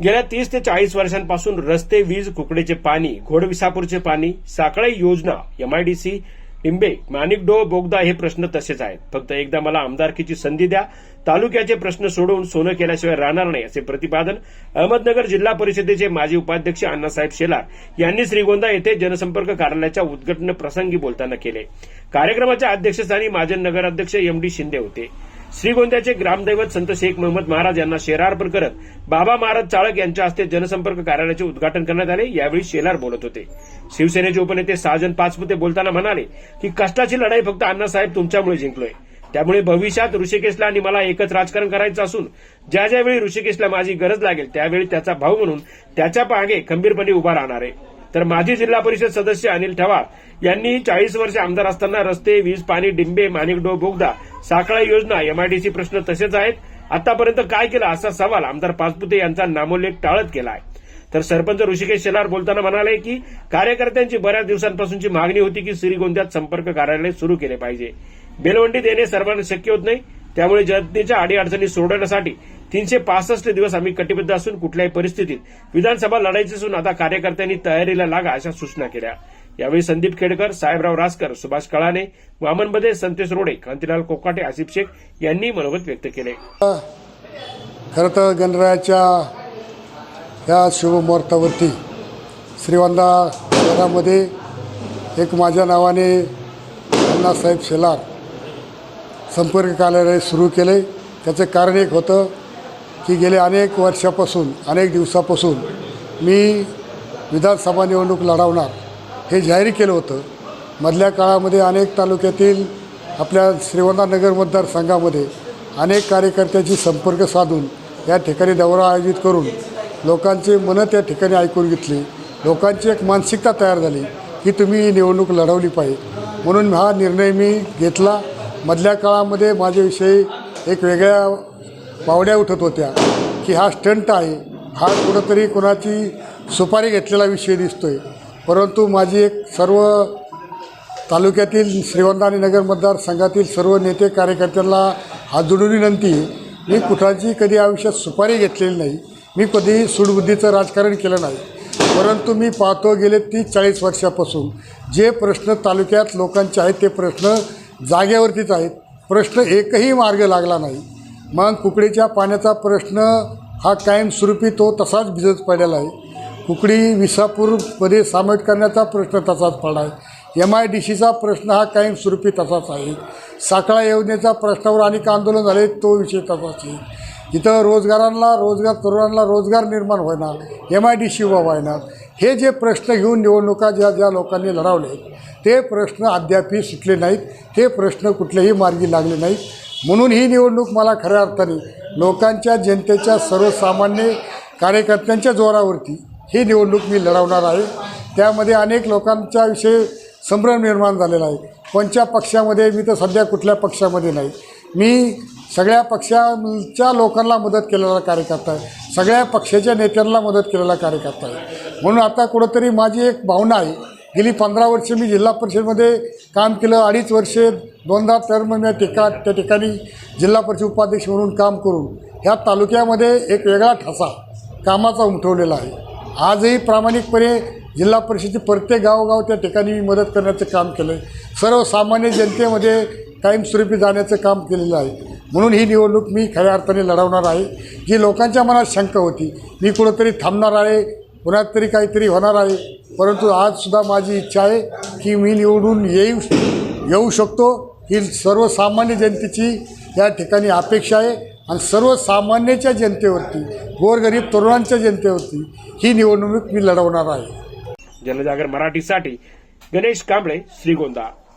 गेल्या 30 ते 40 वर्षांपासून रस्ते, वीज, कुकडेचे पाणी, घोडविसापूरचे पाणी, साखळी योजना, एमआयडीसी, टिंबे, माणिकडोह बोगदा हे प्रश्न तसेच आहेत. फक्त एकदा मला आमदारकीची संधी द्या, तालुक्याचे प्रश्न सोडवून सोनं केल्याशिवाय राहणार नाही, असे प्रतिपादन अहमदनगर जिल्हा परिषदेचे माजी उपाध्यक्ष अण्णासाहेब शेलार यांनी श्रीगोंदा येथे जनसंपर्क कार्यालयाच्या उद्घाटन प्रसंगी बोलताना केले. कार्यक्रमाच्या अध्यक्षस्थानी माजी नगराध्यक्ष एमडी शिंदे होते. श्रीगोंद्याचे ग्रामदैवत संत शेख महमद महाराज यांना शेरा अर्पण करत बाबा महाराज चाळक यांच्या हस्ते जनसंपर्क कार्यालयाचे उद्घाटन करण्यात आले. यावेळी शेलार बोलत होते. शिवसेनेचे उपनेते साजन पाचपुते बोलताना म्हणाले की कष्टाची लढाई फक्त अण्णासाहेब तुमच्यामुळे जिंकलोय. त्यामुळे भविष्यात ऋषिकेशला आणि मला एकच राजकारण करायचं असून ज्या ज्यावेळी ऋषिकेशला माझी गरज लागेल त्यावेळी त्याचा भाऊ म्हणून त्याच्या मागे खंबीरपणे उभा राहणार आहे. तर माजी जिल्हा परिषद सदस्य अनिल ठवाळ यांनी 40 वर्षे आमदार असताना रस्ते, वीज, पाणी, डिंबे, माणिकडोह बोगदा, साखळी योजना, एमआयडीसी प्रश्न तसेच आहेत. आतापर्यंत काय केलं असा सवाल आमदार पाचपुते यांचा नामोल्लेख टाळत केला आहे. तर सरपंच ऋषिकेश शेलार बोलताना म्हणाले की कार्यकर्त्यांची बऱ्याच दिवसांपासूनची मागणी होती की श्रीगोंद्यात संपर्क कार्यालय सुरू केले पाहिजे. बेलवंडी देणे सर्वांना शक्य होत नाही, त्यामुळे जनतेच्या अडीअडचणी सोडवण्यासाठी 365 दिवस आम्ही कटिबद्ध असून कुठल्याही परिस्थितीत विधानसभा लढायची असून आता कार्यकर्त्यांनी तयारीला लागा, अशा सूचना केल्या. यावेळी संदीप खेडकर, साहेबराव रासकर, सुभाष कळाणे, वामन बदे, संतेश रोडे, कांतीलाल कोकाटे, आसिफ शेख यांनी मनोगत व्यक्त केले. खरं तर गणरायाच्या या शुभमुहूर्तावरती श्रीगोंदा शहरामध्ये एक माझ्या नावाने अण्णासाहेब शेलार संपर्क कार्यालय सुरू केले. त्याचं कारण एक होतं की गेले अनेक वर्षापासून, अनेक दिवसापासून मी विधानसभा निवडणूक लढवणार हे जाहीर केलं होतं. मधल्या काळामध्ये अनेक तालुक्यातील आपल्या श्रीगोंदा नगर मतदारसंघामध्ये अनेक कार्यकर्त्यांची संपर्क साधून या ठिकाणी दौरा आयोजित करून लोकांचे मनं त्या ठिकाणी ऐकून घेतली. लोकांची एक मानसिकता तयार झाली की तुम्ही ही निवडणूक लढवली पाहिजे, म्हणून हा निर्णय मी घेतला. मधल्या काळामध्ये माझ्याविषयी एक वेगळ्या पावड्या उठत होत्या की हा स्टंट आहे, हा कुठंतरी कोणाची सुपारी घेतलेला विषय दिसतोय. परंतु माझी एक सर्व तालुक्यातील श्रीगोंदा आणि नगर मतदारसंघातील सर्व नेते कार्यकर्त्यांना हात जोडून विनंती, मी कुठाची कधी आयुष्यात सुपारी घेतलेली नाही, मी कधी सूडबुद्धीचं राजकारण केलं नाही. परंतु मी पाहतो गेले 30-40 वर्षापासून जे प्रश्न तालुक्यात लोकांचे आहेत ते प्रश्न जागेवरतीच आहेत. प्रश्न एकही मार्ग लागला नाही. मग कुकडीच्या पाण्याचा प्रश्न हा कायमस्वरूपी तो तसाच भिजत पडलेला आहे. कुकडी विसापूरमध्ये सामायिक करण्याचा प्रश्न तसाच पडला आहे. एमआयडीसीचा प्रश्न हा कायमस्वरूपी तसाच आहे. साखळी योजनेचा प्रश्नावर अनेक आंदोलन झाले, तो विषय तसाच आहे. इथं तरुणांना रोजगार निर्माण होणार, एमआयडीसी उभा होणार, हे जे प्रश्न घेऊन निवडणुका ज्या लोकांनी लढवले ते प्रश्न अद्यापही सुटले नाहीत, ते प्रश्न कुठल्याही मार्गी लागले नाहीत. म्हणून ही निवडणूक मला खऱ्या अर्थाने लोकांच्या, जनतेच्या, सर्वसामान्य कार्यकर्त्यांच्या जोरावरती ही निवडणूक मी लढवणार आहे. त्यामध्ये अनेक लोकांच्या विषयी संभ्रम निर्माण झालेला आहे. कोणत्या पक्षामध्ये, मी तर सध्या कुठल्या पक्षामध्ये नाही, मी सगळ्या पक्षाच्या लोकांना मदत केलेला कार्यकर्ता आहे, सगळ्या पक्षाच्या नेत्यांना मदत केलेला कार्यकर्ता आहे. म्हणून आता कुठंतरी माझी एक भावना आहे, गेली 15 वर्षे मी जिल्हा परिषदेमध्ये काम केलं, 2.5 वर्षे 2दा टर्म मी त्या ठिकाणी जिल्हा परिषद उपाध्यक्ष म्हणून काम करून ह्या तालुक्यामध्ये एक वेगळा ठसा कामाचा उमटवलेला आहे. आजही प्रामाणिकपणे जिल्हा परिषदेचे प्रत्येक गावोगाव त्या ठिकाणी मी मदत करण्याचं काम केलं आहे. सर्वसामान्य जनतेमध्ये कायमस्वरूपी जाण्याचं काम केलेलं आहे. म्हणून ही निवडणूक मी खऱ्या अर्थाने लढवणार आहे. जी लोकांच्या मनात शंका होती, मी कुठंतरी थांबणार आहे, पुण्यात तरी काहीतरी होणार आहे, परंतु आजसुद्धा माझी इच्छा आहे की मी निवडून येऊ शकतो. ही सर्वसामान्य जनतेची या ठिकाणी अपेक्षा आहे आणि सर्वसामान्याच्या जनतेवरती, गोरगरीब तरुणांच्या जनतेवरती ही निवडणूक मी लढवणार आहे. जनजागर मराठीसाठी गणेश कांबळे, श्रीगोंदा.